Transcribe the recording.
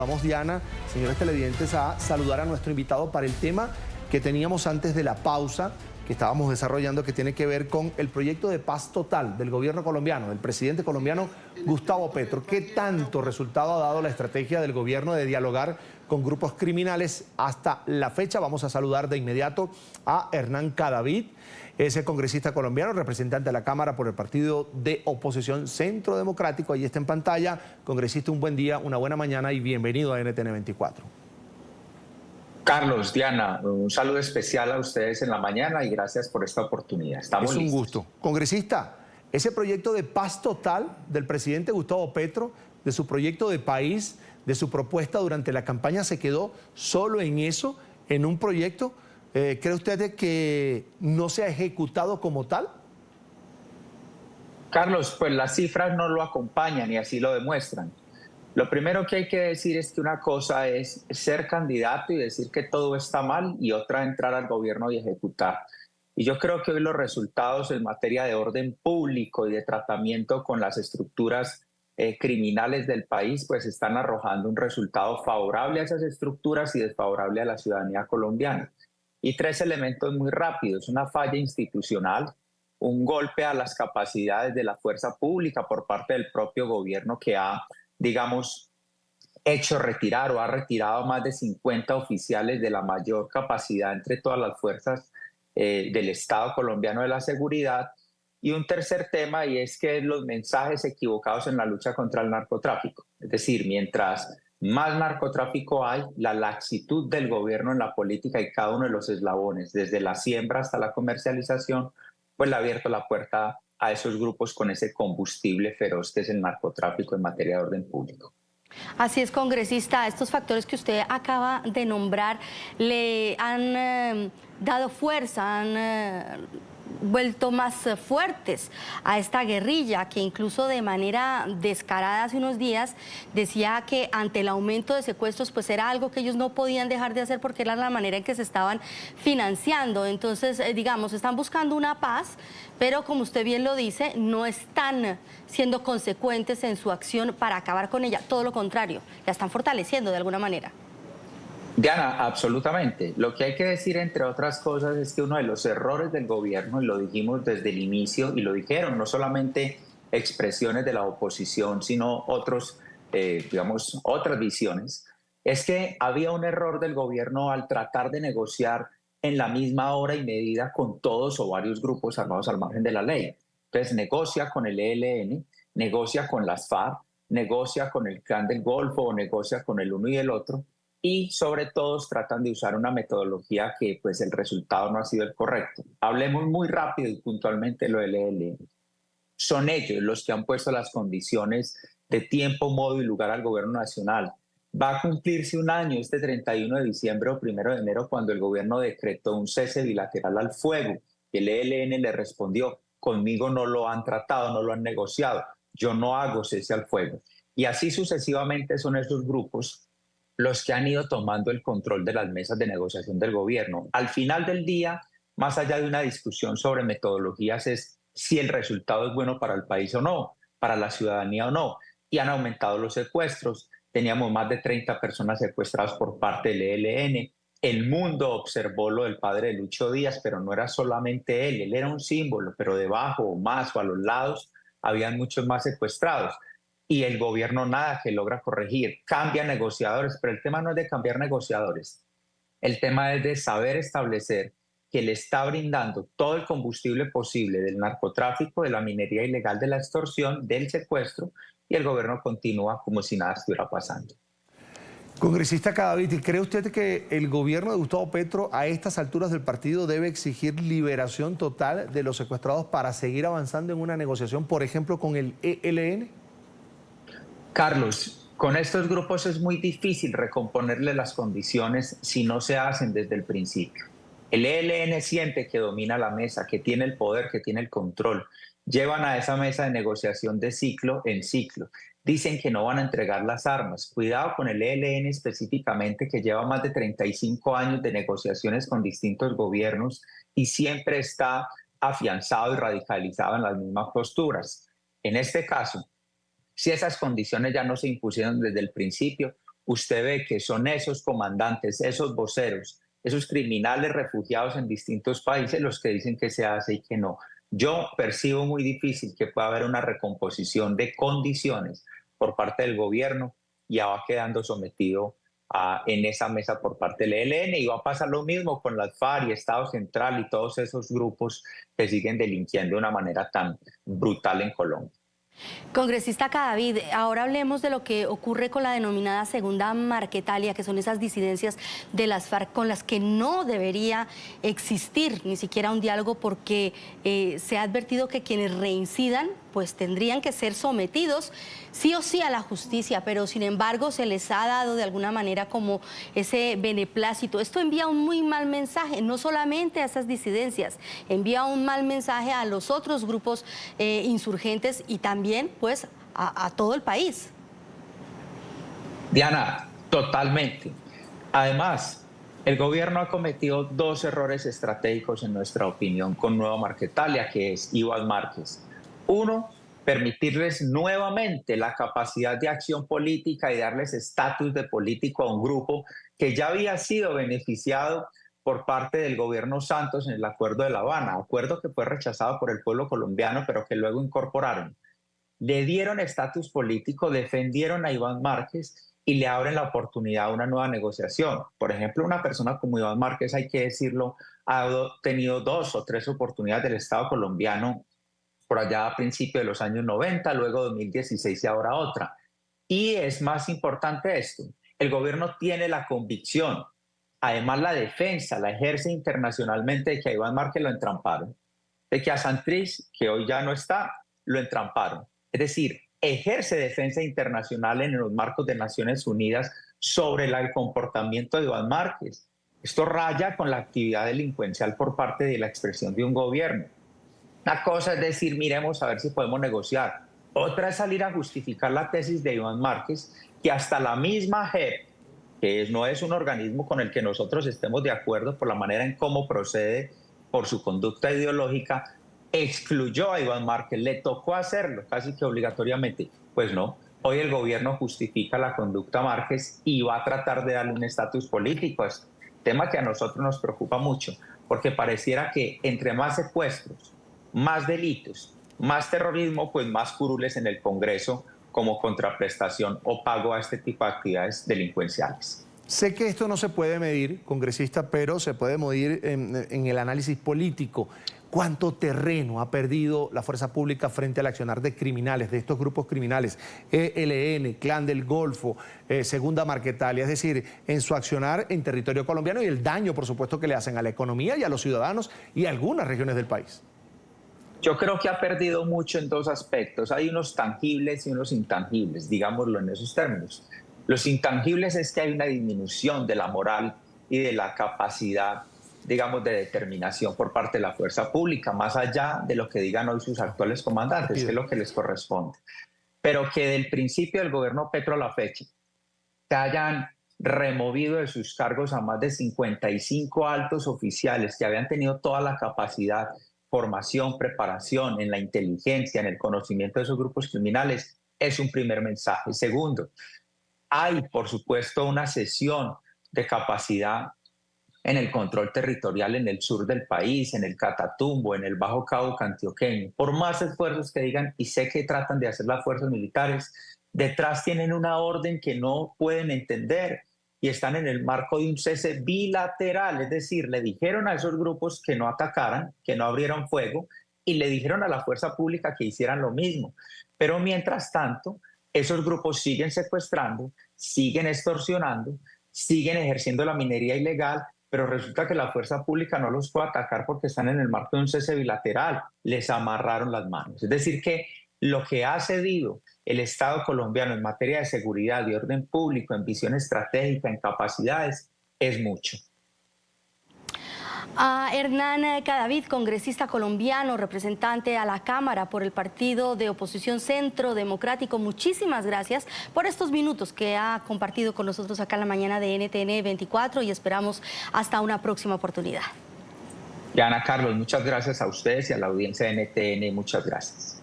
Vamos, Diana, señores televidentes, a saludar a nuestro invitado para el tema que teníamos antes de la pausa, que estábamos desarrollando, que tiene que ver con el proyecto de paz total del gobierno colombiano, del presidente colombiano Gustavo Petro. ¿Qué tanto resultado ha dado la estrategia del gobierno de dialogar con grupos criminales hasta la fecha? Vamos a saludar de inmediato a Hernán Cadavid. Es el congresista colombiano, representante de la Cámara por el partido de oposición Centro Democrático. Ahí está en pantalla. Congresista, un buen día, una buena mañana y bienvenido a NTN 24. Carlos, Diana, un saludo especial a ustedes en la mañana y gracias por esta oportunidad. Estamos listos. Es un gusto. Congresista, ese proyecto de paz total del presidente Gustavo Petro, de su proyecto de país, de su propuesta durante la campaña, ¿se quedó solo en eso, en un proyecto? ¿Cree usted que no se ha ejecutado como tal? Carlos, pues las cifras no lo acompañan y así lo demuestran. Lo primero que hay que decir es que una cosa es ser candidato y decir que todo está mal y otra entrar al gobierno y ejecutar. Y yo creo que hoy los resultados en materia de orden público y de tratamiento con las estructuras criminales del país pues están arrojando un resultado favorable a esas estructuras y desfavorable a la ciudadanía colombiana. Y tres elementos muy rápidos: una falla institucional, un golpe a las capacidades de la fuerza pública por parte del propio gobierno que ha, digamos, hecho retirar o ha retirado más de 50 oficiales de la mayor capacidad entre todas las fuerzas del Estado colombiano de la seguridad. Y un tercer tema, y es que los mensajes equivocados en la lucha contra el narcotráfico. Es decir, mientras más narcotráfico hay, la laxitud del gobierno en la política y cada uno de los eslabones, desde la siembra hasta la comercialización, pues le ha abierto la puerta a esos grupos con ese combustible feroz que es el narcotráfico en materia de orden público. Así es, congresista. Estos factores que usted acaba de nombrar le han dado fuerza, han vuelto más fuertes a esta guerrilla que incluso de manera descarada hace unos días decía que ante el aumento de secuestros pues era algo que ellos no podían dejar de hacer porque era la manera en que se estaban financiando. Entonces, digamos, están buscando una paz, pero como usted bien lo dice, no están siendo consecuentes en su acción para acabar con ella. Todo lo contrario, la están fortaleciendo de alguna manera. Diana, absolutamente. Lo que hay que decir, entre otras cosas, es que uno de los errores del gobierno, y lo dijimos desde el inicio, y lo dijeron no solamente expresiones de la oposición, sino otras visiones, es que había un error del gobierno al tratar de negociar en la misma hora y medida con todos o varios grupos armados al margen de la ley. Entonces negocia con el ELN, negocia con las FARC, negocia con el Clan del Golfo o negocia con el uno y el otro, y sobre todo tratan de usar una metodología que pues el resultado no ha sido el correcto. Hablemos muy rápido y puntualmente de lo del ELN. Son ellos los que han puesto las condiciones de tiempo, modo y lugar al gobierno nacional. Va a cumplirse un año este 31 de diciembre o 1 de enero cuando el gobierno decretó un cese bilateral al fuego. El ELN le respondió: conmigo no lo han tratado, no lo han negociado, yo no hago cese al fuego. Y así sucesivamente son esos grupos los que han ido tomando el control de las mesas de negociación del gobierno. Al final del día, más allá de una discusión sobre metodologías, es si el resultado es bueno para el país o no, para la ciudadanía o no. Y han aumentado los secuestros. Teníamos más de 30 personas secuestradas por parte del ELN. El mundo observó lo del padre de Lucho Díaz, pero no era solamente él era un símbolo, pero debajo o más o a los lados habían muchos más secuestrados. Y el gobierno nada que logra corregir. Cambia negociadores, pero el tema no es de cambiar negociadores. El tema es de saber establecer que le está brindando todo el combustible posible del narcotráfico, de la minería ilegal, de la extorsión, del secuestro, y el gobierno continúa como si nada estuviera pasando. Congresista Cadavid, ¿cree usted que el gobierno de Gustavo Petro a estas alturas del partido debe exigir liberación total de los secuestrados para seguir avanzando en una negociación, por ejemplo, con el ELN? Carlos, con estos grupos es muy difícil recomponerle las condiciones si no se hacen desde el principio. El ELN siente que domina la mesa, que tiene el poder, que tiene el control. Llevan a esa mesa de negociación de ciclo en ciclo. Dicen que no van a entregar las armas. Cuidado con el ELN específicamente, que lleva más de 35 años de negociaciones con distintos gobiernos y siempre está afianzado y radicalizado en las mismas posturas. En este caso, si esas condiciones ya no se impusieron desde el principio, usted ve que son esos comandantes, esos voceros, esos criminales refugiados en distintos países los que dicen que se hace y que no. Yo percibo muy difícil que pueda haber una recomposición de condiciones por parte del gobierno, ya va quedando sometido en esa mesa por parte del ELN, y va a pasar lo mismo con las FARC y Estado Central y todos esos grupos que siguen delinquiendo de una manera tan brutal en Colombia. Congresista Cadavid, ahora hablemos de lo que ocurre con la denominada Segunda Marquetalia, que son esas disidencias de las FARC con las que no debería existir ni siquiera un diálogo, porque se ha advertido que quienes reincidan pues tendrían que ser sometidos sí o sí a la justicia, pero sin embargo se les ha dado de alguna manera como ese beneplácito. Esto envía un muy mal mensaje, no solamente a esas disidencias, envía un mal mensaje a los otros grupos insurgentes y también pues a todo el país. Diana, totalmente. Además, el gobierno ha cometido dos errores estratégicos en nuestra opinión con Nueva Marquetalia, que es Iván Márquez. Uno, permitirles nuevamente la capacidad de acción política y darles estatus de político a un grupo que ya había sido beneficiado por parte del gobierno Santos en el Acuerdo de La Habana, acuerdo que fue rechazado por el pueblo colombiano, pero que luego incorporaron. Le dieron estatus político, defendieron a Iván Márquez y le abren la oportunidad a una nueva negociación. Por ejemplo, una persona como Iván Márquez, hay que decirlo, ha tenido 2 o 3 oportunidades del Estado colombiano por allá a principios de los años 90, luego 2016 y ahora otra. Y es más importante esto, el gobierno tiene la convicción, además la defensa la ejerce internacionalmente, de que a Iván Márquez lo entramparon, de que a Santrich, que hoy ya no está, lo entramparon. Es decir, ejerce defensa internacional en los marcos de Naciones Unidas sobre el comportamiento de Iván Márquez. Esto raya con la actividad delincuencial por parte de la expresión de un gobierno. Una cosa es decir, miremos a ver si podemos negociar. Otra es salir a justificar la tesis de Iván Márquez, que hasta la misma JEP, que no es un organismo con el que nosotros estemos de acuerdo por la manera en cómo procede, por su conducta ideológica, excluyó a Iván Márquez, le tocó hacerlo casi que obligatoriamente. Pues no, hoy el gobierno justifica la conducta a Márquez y va a tratar de darle un estatus político. Es un tema que a nosotros nos preocupa mucho, porque pareciera que entre más secuestros, más delitos, más terrorismo, pues más curules en el Congreso como contraprestación o pago a este tipo de actividades delincuenciales. Sé que esto no se puede medir, congresista, pero se puede medir en el análisis político. ¿Cuánto terreno ha perdido la fuerza pública frente al accionar de criminales, de estos grupos criminales, ELN, Clan del Golfo, Segunda Marquetalia? Es decir, en su accionar en territorio colombiano y el daño, por supuesto, que le hacen a la economía y a los ciudadanos y a algunas regiones del país. Yo creo que ha perdido mucho en dos aspectos. Hay unos tangibles y unos intangibles, digámoslo en esos términos. Los intangibles es que hay una disminución de la moral y de la capacidad, digamos, de determinación por parte de la fuerza pública, más allá de lo que digan hoy sus actuales comandantes, que es lo que les corresponde. Pero que del principio del gobierno Petro a la fecha se hayan removido de sus cargos a más de 55 altos oficiales que habían tenido toda la capacidad, formación, preparación en la inteligencia, en el conocimiento de esos grupos criminales, es un primer mensaje. Segundo, hay, por supuesto, una cesión de capacidad en el control territorial en el sur del país, en el Catatumbo, en el Bajo Cauca antioqueño. Por más esfuerzos que digan, y sé que tratan de hacer las fuerzas militares, detrás tienen una orden que no pueden entender y están en el marco de un cese bilateral, es decir, le dijeron a esos grupos que no atacaran, que no abrieran fuego, y le dijeron a la fuerza pública que hicieran lo mismo. Pero mientras tanto, esos grupos siguen secuestrando, siguen extorsionando, siguen ejerciendo la minería ilegal, pero resulta que la fuerza pública no los puede atacar porque están en el marco de un cese bilateral, les amarraron las manos. Es decir, que lo que ha cedido el Estado colombiano en materia de seguridad, de orden público, en visión estratégica, en capacidades, es mucho. A Hernán Cadavid, congresista colombiano, representante a la Cámara por el partido de oposición Centro Democrático, muchísimas gracias por estos minutos que ha compartido con nosotros acá en la mañana de NTN 24 y esperamos hasta una próxima oportunidad. Ana Carlos, muchas gracias a ustedes y a la audiencia de NTN, muchas gracias.